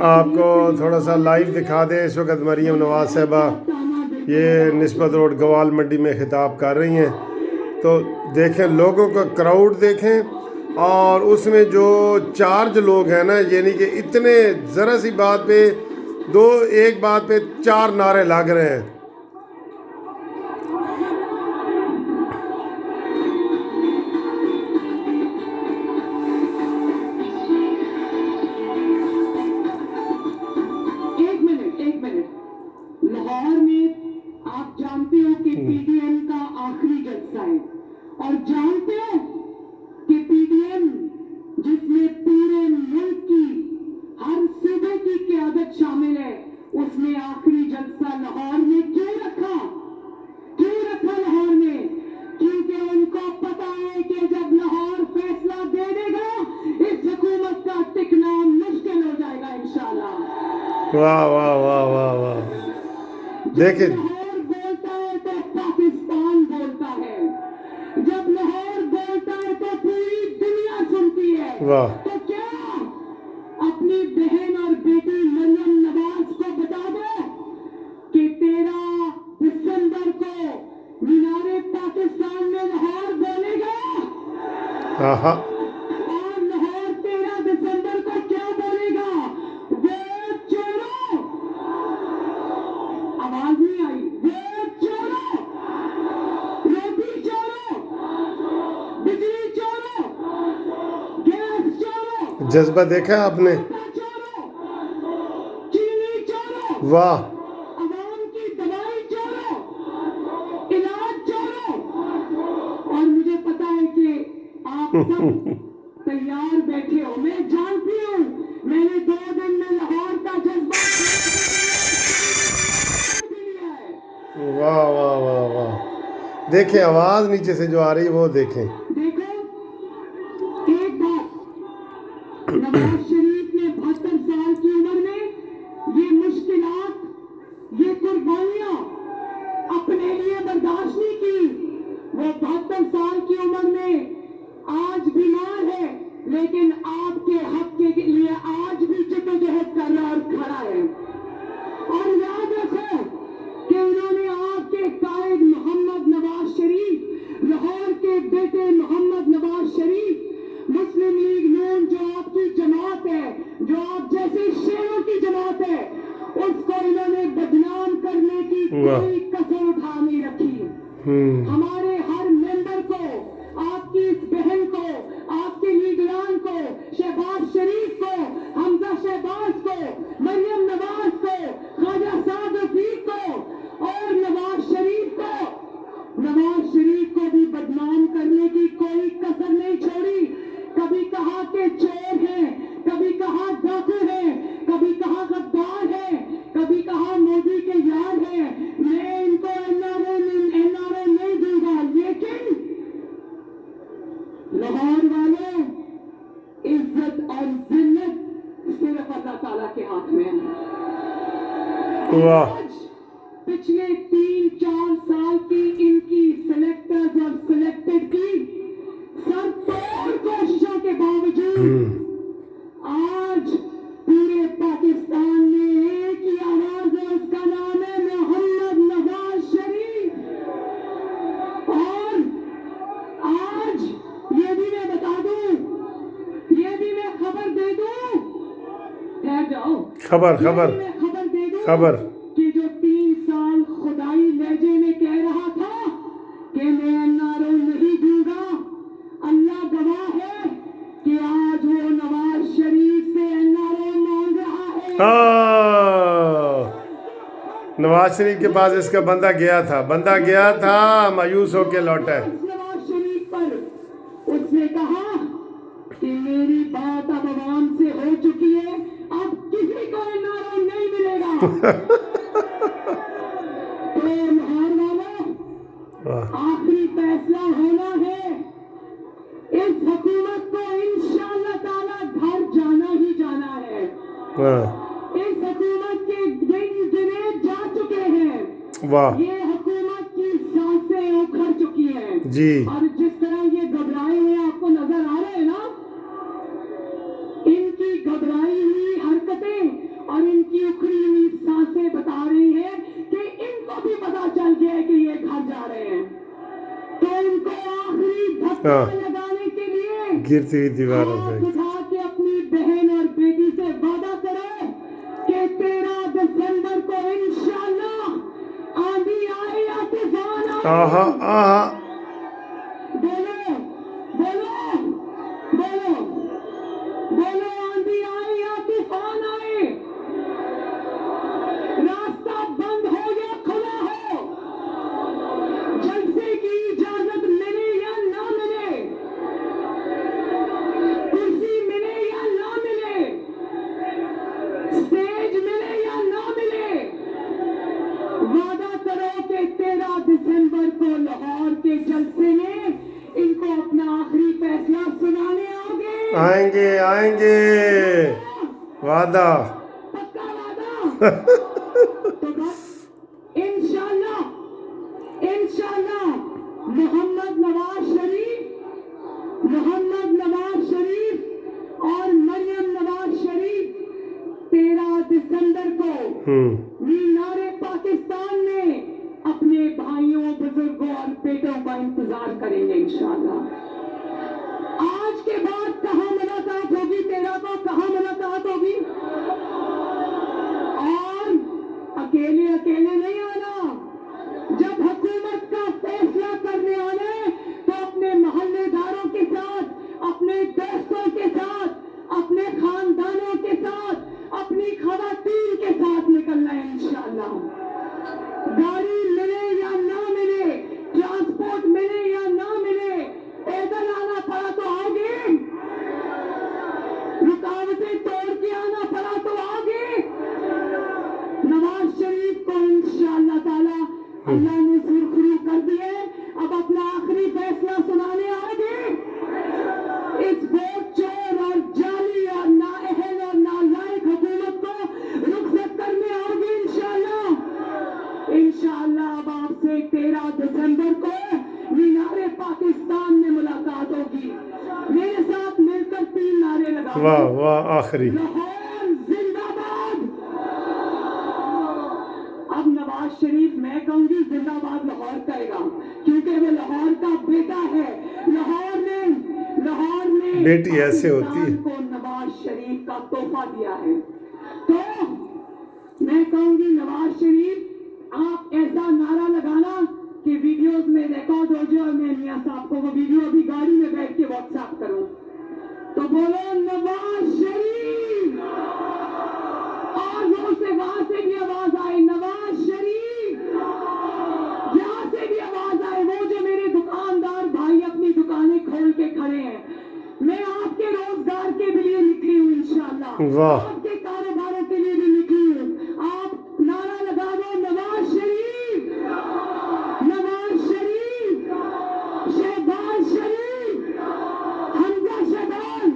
آپ کو تھوڑا سا لائیو دکھا دیں. اس وقت مریم نواز صاحبہ یہ نسبت روڈ گوال منڈی میں خطاب کر رہی ہیں. تو دیکھیں لوگوں کا کراؤڈ دیکھیں، اور اس میں جو چارج لوگ ہیں نا، یعنی کہ اتنے ذرا سی بات پہ ایک بات پہ 4 نعرے لگ رہے ہیں. لاہور میں آپ جانتے ہو کہ پی ڈی ایم کا آخری جلسہ ہے، اور جانتے ہو کہ پی ڈی ایم جس میں پورے ملک کی ہر صوبے کی قیادت شامل ہے، اس نے آخری جلسہ لاہور میں کیوں رکھا لاہور میں؟ کیونکہ ان کو پتا ہے کہ جب لاہور فیصلہ دے دے گا اس حکومت کا ٹکنا مشکل ہو جائے گا انشاءاللہ. واہ واہ واہ واہ واہ. دیکھیں لاہور بولتا ہے تو پاکستان بولتا ہے، جب لاہور بولتا ہے تو پوری دنیا سنتی ہے. واہ. تو کیا اپنی بہن اور بیٹی مریم نواز کو بتا دو کہ 13 دسمبر کو مینار پاکستان میں لاہور بولے گا، اور لاہور 13 دسمبر کو کیا بولے گا؟ ووٹ چورو. آواز نہیں آئی. ووٹ چورو، روٹی چورو، بجلی چورو، گیس چورو، جذبہ دیکھا آپ نے؟ چورو، چینی چورو، واہ. عوام کی دوائی چورو، علاج چورو. اور مجھے پتا ہے کہ آپ سب تیار بیٹھے ہو، میں جانتی ہوں. میں نے 2 دن میں لاہور کا جذبہ لیا ہے. واہ واہ واہ واہ. دیکھیں آواز نیچے سے جو آ رہی ہے وہ دیکھیں. دیکھو ایک بات، نواز شریف نے 72 سال کی عمر میں یہ مشکلات، یہ قربانیاں اپنے لیے برداشت نہیں کی. وہ 72 سال کی عمر میں آج بیمار ہے، لیکن آپ کے حق کے لیے آج بھی جدوجہد کر رہا اور کھڑا ہے. اور یاد رکھو کہ انہوں نے آپ کے قائد محمد نواز شریف، لاہور کے بیٹے محمد نواز شریف، مسلم لیگ نون جو آپ کی جماعت ہے، جو آپ جیسے شیروں کی جماعت ہے، اس کو انہوں نے بدنام کرنے کی کوئی کسر اٹھا نہیں رکھی. ہمارے ہر ممبر کو، آپ کی اس بہن کو، آپ کے لیڈران کو، شہباز شریف کو، حمزہ شہباز کو، مریم نواز کو، خواجہ سعد رفیق کو، اور نواز شریف کو بھی بدنام کرنے کی کوئی کسر نہیں چھوڑی. کبھی کہا کہ چور ہیں، کبھی کہا ڈاکو ہیں، کبھی کہا غدار ہیں، کبھی کہا مودی کے یار ہیں. میں ان کو این آر او نہیں دوں گا، لیکن لاہور والوں، عزت اور ذلت صرف اللہ تعالیٰ کے ہاتھ میں ہے. آج پچھلے 3-4 سال کی ان کی سلیکٹرز اور سلیکٹڈ کی سر توڑ کوششوں کے باوجود آج پورے پاکستان میں ایک ہی آواز ہے، اس کا نام ہے محمد نواز شریف. اور آج یہ بھی میں بتا دوں، یہ بھی میں خبر دے دوں، ٹھہر جاؤ، خبر دے دوں کہ جو 3 سال خدائی لہجے میں کہہ رہا تھا کہ میں این آر او نہیں دوں گا، اللہ گواہ ہے کہ آج وہ نواز شریف سے این آر او مانگ رہا ہے. نواز شریف کے پاس اس کا بندہ گیا تھا مایوس ہو کے لوٹا ہے. نواز شریف پر اس نے کہا کہ میری بات اب عوام سے ہو چکی ہے، اب کسی کو این آر او نہیں ملے گا. تو لاہور والوں، آخری فیصلہ ہونا ہے. اس حکومت کو انشاءاللہ تعالیٰ گھر جانا ہی جانا ہے. اس حکومت کے دن گنے جا چکے ہیں. یہ حکومت کی سانسیں اکھڑ چکی ہیں. اور جس طرح یہ گھبرائے ہوئے آپ کو نظر آ رہے ہیں نا، ان کی گھبرائی ہوئی حرکتیں हाँ। लगाने के लिए गिरती हुई दीवारों हाथ पे उठा के अपनी बहन और बेटी से वादा करो कि 13 दिसंबर को इंशाल्लाह आंधी आए या तूफान आए, आहा आहा बोलो बोलो बोलो बोलो, आंधी आए या तूफान आए, रास्ता बंद हो या खुला हो, जलसे की इजाजत मिले या ना मिले, कुर्सी मिले या ना मिले, स्टेज मिले या ना मिले, वादा करो कि 13 दिसंबर को लाहौर के जलसे में इनको अपना आखिरी फैसला सुनाने आओगे। आएंगे आएंगे वादा पक्का वादा। तो बस इंशाल्लाह इंशाल्लाह मोहम्मद नवाज शरीफ और मरियम नवाज शरीफ 13 दिसंबर को मीनारे पाकिस्तान में अपने भाइयों, बुजुर्गों और बेटों का इंतजार करेंगे इंशाल्लाह। आज के बाद कहाँ मुलाकात होगी, 13 को कहाँ मुलाकात होगी, और अकेले अकेले नहीं आना, जब हुकूमत का फैसला करने आना है तो अपने मोहल्लेदारों के साथ, अपने दोस्तों के साथ, अपने खानदानों के साथ, अपनी खवातीन के साथ निकलना है इंशाल्लाह। गाड़ी मिले या ना मिले, ट्रांसपोर्ट मिले या ना मिले, पैदल आना पड़ा तो आओगे, रुकावटें तोड़ के आना पड़ा तो आओगे। नवाज शरीफ को इंशाअल्लाह ताला अल्लाह ने सुरखरू कर दिए, अब अपना आखिरी फैसला सुनाने आओगे। इस वोट चोर और जाली और नाअहल और नालायक हुकूमत को रुखसत करने आओगे इंशाअल्लाह। इंशाअल्लाह अब आपसे 13 दिसंबर को मीनारे पाकिस्तान में मुलाकात होगी। मेरे साथ मिलकर 3 नारे लगाओ। वाह वाह आखिरी लाहौर जिंदाबाद। अब नवाज शरीफ, मैं कहूंगी जिंदाबाद लाहौर कहेगा, क्योंकि वो लाहौर का बेटा है। लाहौर ने बेटी ऐसे होती है। पाकिस्तान को नवाज शरीफ का तोहफा दिया है, तो मैं कहूंगी नवाज शरीफ आप ऐसा नारा लगाना कि वीडियोस में रिकॉर्ड हो जाए और मैं मियां साहब को वो वीडियो अभी गाड़ी में बैठ के व्हाट्सएप करूं। तो बोलो नवाज शरीफ, और जोर से वहां से भी आवाज आए नवाज शरीफ, यहां से भी आवाज आए। वो जो मेरे दुकानदार भाई अपनी दुकानें खोल के खड़े हैं, मैं आपके रोजगार के लिए निकली हूँ इंशाल्लाह, वाह। आपके कारोबारों के लिए भी निकली हूँ। आप नारा लगा दो नवाज शरीफ, नवाज शरीफ, शहबाज शरीफ, हमजा शहबाज,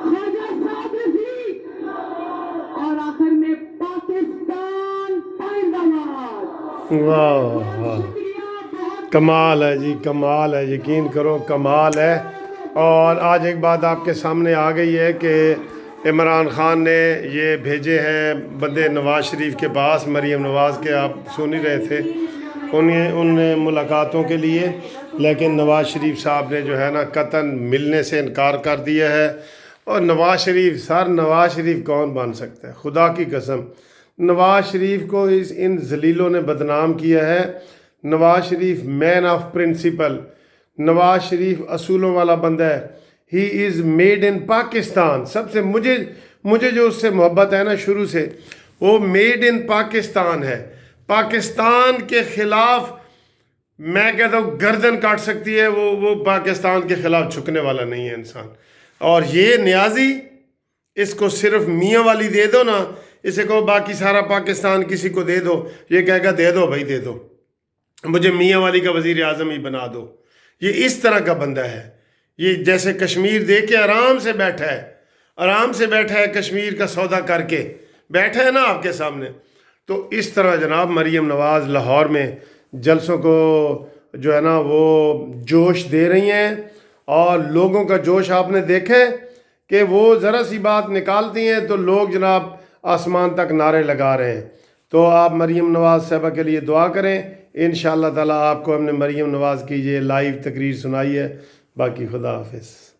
ख्वाजा साद रफीक, और आखिर में पाकिस्तान जिंदाबाद। वाह वाह शुक्रिया, बहुत कमाल है जी, कमाल है, यकीन करो कमाल है। और आज एक बात आपके सामने आ गई है कि इमरान खान ने ये भेजे हैं बंदे नवाज शरीफ के पास, मरीम नवाज़ के, आप सुन ही रहे थे उन मुलाकातों के लिए, लेकिन नवाज शरीफ साहब ने जो है ना कतन मिलने से इनकार कर दिया है। और नवाज शरीफ कौन बन सकता है, खुदा की कसम। नवाज शरीफ को इन जलीलों ने बदनाम किया है। Nawaz Sharif man of principal, Nawaz Sharif असूलों वाला बंदा है। He is made in Pakistan. सबसे मुझे जो उससे मोहब्बत है ना शुरू से, वो मेड इन पाकिस्तान है। पाकिस्तान के ख़िलाफ़ मैं कहता हूँ गर्दन काट सकती है, वो पाकिस्तान के ख़िलाफ़ झुकने वाला नहीं है इंसान। और ये न्याजी, इसको सिर्फ मियाँ वाली दे दो ना, इसे कहो बाकी सारा पाकिस्तान किसी को दे दो, ये कहेगा दे दो भाई दे दो, मुझे मियाँ वाली का वज़ीर आज़म ही बना दो। ये इस तरह का बंदा है। ये जैसे कश्मीर दे के आराम से बैठा है कश्मीर का सौदा करके बैठा है ना आपके सामने। तो इस तरह जनाब मरीम नवाज़ लाहौर में जलसों को जो है ना वो जोश दे रही हैं। और लोगों का जोश आपने देखा है कि वो ज़रा सी बात निकालती हैं तो लोग जनाब आसमान तक नारे लगा रहे हैं। तो आप मरीम नवाज़ साहबा के लिए दुआ करें। इंशाअल्लाह ताला आपको हमने मरीम नवाज़ की ये लाइव तकरीर सुनाई है, باقی خدا حافظ.